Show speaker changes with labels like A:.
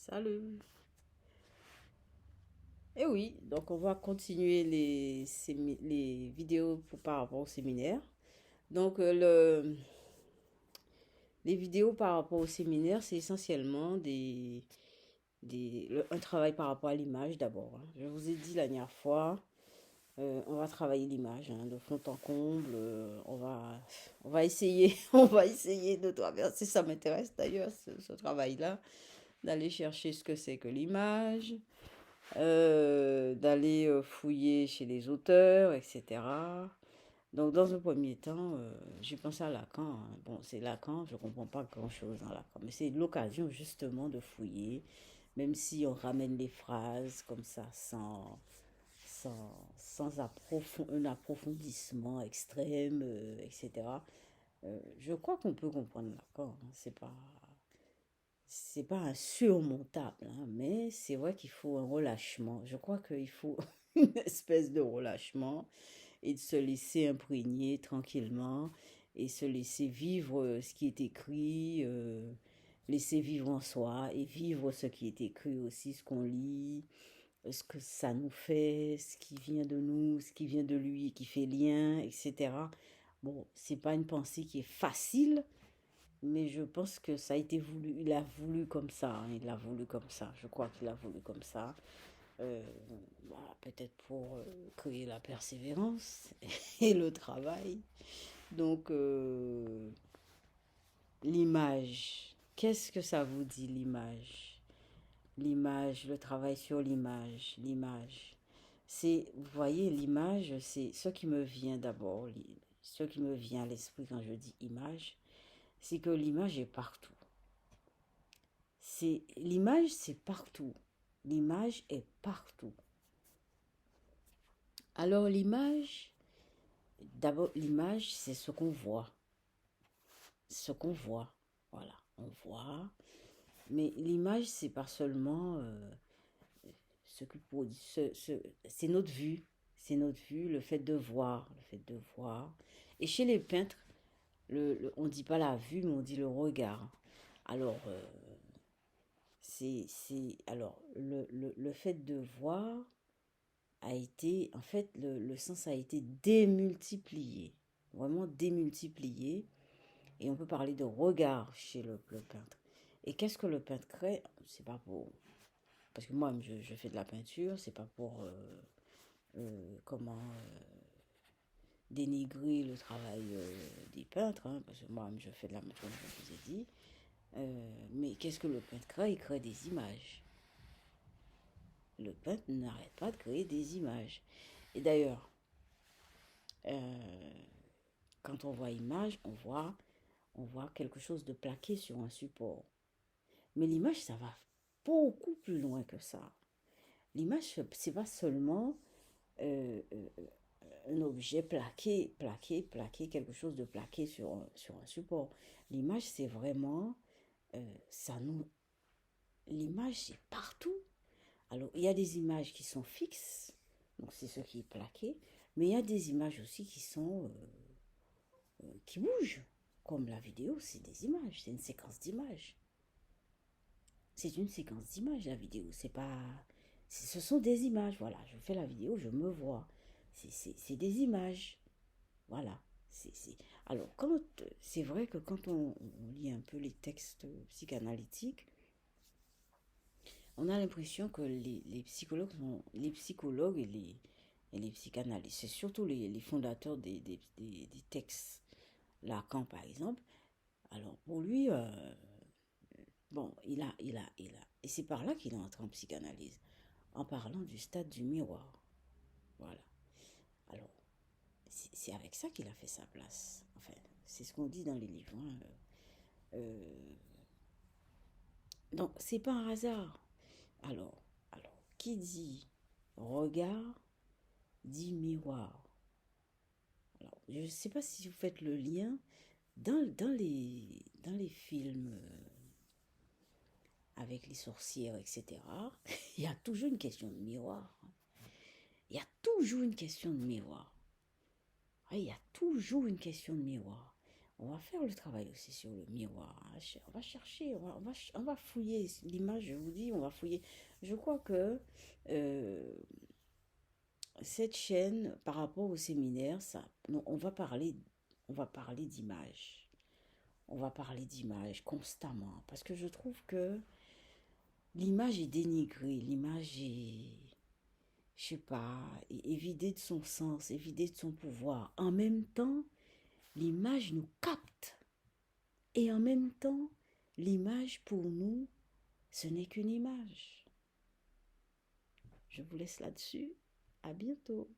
A: Salut. Et oui, donc on va continuer les vidéos par rapport au séminaire. Donc les vidéos par rapport au séminaire, c'est essentiellement un travail par rapport à l'image d'abord, hein. Je vous ai dit la dernière fois, on va travailler l'image, hein, de fond en comble. On va essayer, on va essayer de traverser. Ça m'intéresse d'ailleurs, ce travail-là, d'aller chercher ce que c'est que l'image, d'aller fouiller chez les auteurs, etc. Donc, dans un premier temps, j'ai pensé à Lacan, hein. Bon, c'est Lacan, je ne comprends pas grand-chose dans Lacan, mais c'est l'occasion justement de fouiller, même si on ramène les phrases comme ça, sans un approfondissement extrême, etc. Je crois qu'on peut comprendre Lacan, hein. C'est pas insurmontable, hein, mais c'est vrai qu'il faut un relâchement. Je crois qu'il faut une espèce de relâchement et de se laisser imprégner tranquillement et se laisser vivre ce qui est écrit, laisser vivre en soi et vivre ce qui est écrit aussi, ce qu'on lit, ce que ça nous fait, ce qui vient de nous, ce qui vient de lui, qui fait lien, etc. Bon, c'est pas une pensée qui est facile, mais je pense que ça a été voulu. Il a voulu comme ça, hein. Il a voulu comme ça. Je crois qu'il a voulu comme ça. Euh, voilà, peut-être pour créer la persévérance et le travail. Donc, l'image. Qu'est-ce que ça vous dit, l'image? L'image, le travail sur l'image. L'image. Vous voyez, l'image, c'est ce qui me vient d'abord. Ce qui me vient à l'esprit quand je dis image, c'est que l'image est partout. L'image, c'est partout. L'image est partout. Alors d'abord l'image, c'est ce qu'on voit. Ce qu'on voit. Voilà, on voit. Mais l'image, c'est pas seulement ce que c'est notre vue. C'est notre vue, le fait de voir, le fait de voir. Et chez les peintres, on dit pas la vue, mais on dit le regard. Alors, alors le fait de voir a été, en fait, le sens a été démultiplié, vraiment démultiplié. Et on peut parler de regard chez le peintre. Et qu'est-ce que le peintre crée? C'est pas pour... Parce que moi, je fais de la peinture, c'est pas pour... comment dénigrer le travail des peintres, hein, parce que moi, je fais de la peinture, comme je vous ai dit. Mais qu'est-ce que le peintre crée? Il crée des images. Le peintre n'arrête pas de créer des images. Et d'ailleurs, euh, quand on voit image, on voit quelque chose de plaqué sur un support. Mais l'image, ça va beaucoup plus loin que ça. L'image, c'est pas seulement euh, euh, un objet plaqué, quelque chose de plaqué sur un support. L'image, c'est vraiment, ça nous, l'image, c'est partout. Alors, il y a des images qui sont fixes, donc c'est ce qui est plaqué, mais il y a des images aussi qui sont, qui bougent. Comme la vidéo, c'est des images, c'est une séquence d'images. C'est une séquence d'images, la vidéo. C'est pas. Ce sont des images. Voilà, je fais la vidéo, je me vois. C'est des images. Voilà. Alors, c'est vrai que quand on lit un peu les textes psychanalytiques, on a l'impression que les psychologues et les psychanalystes, c'est surtout les fondateurs des textes. Lacan, par exemple. Alors, pour lui, bon, et c'est par là qu'il est entré en psychanalyse, en parlant du stade du miroir. Voilà. Alors, c'est avec ça qu'il a fait sa place. Enfin, c'est ce qu'on dit dans les livres, hein. Donc, c'est pas un hasard. Alors, qui dit regard dit miroir. Alors, je ne sais pas si vous faites le lien dans les films avec les sorcières, etc. Il y a toujours une question de miroir. Il y a toujours une question de miroir. Ouais, il y a toujours une question de miroir. On va faire le travail aussi sur le miroir. On va chercher, on va fouiller l'image, je vous dis, on va fouiller. Je crois que euh, cette chaîne, par rapport au séminaire, ça, non, on va parler d'image. On va parler d'image constamment. Parce que je trouve que l'image est dénigrée, l'image est, je sais pas, est vidée de son sens, est vidée de son pouvoir. En même temps, l'image nous capte. Et en même temps, l'image pour nous, ce n'est qu'une image. Je vous laisse là-dessus. À bientôt.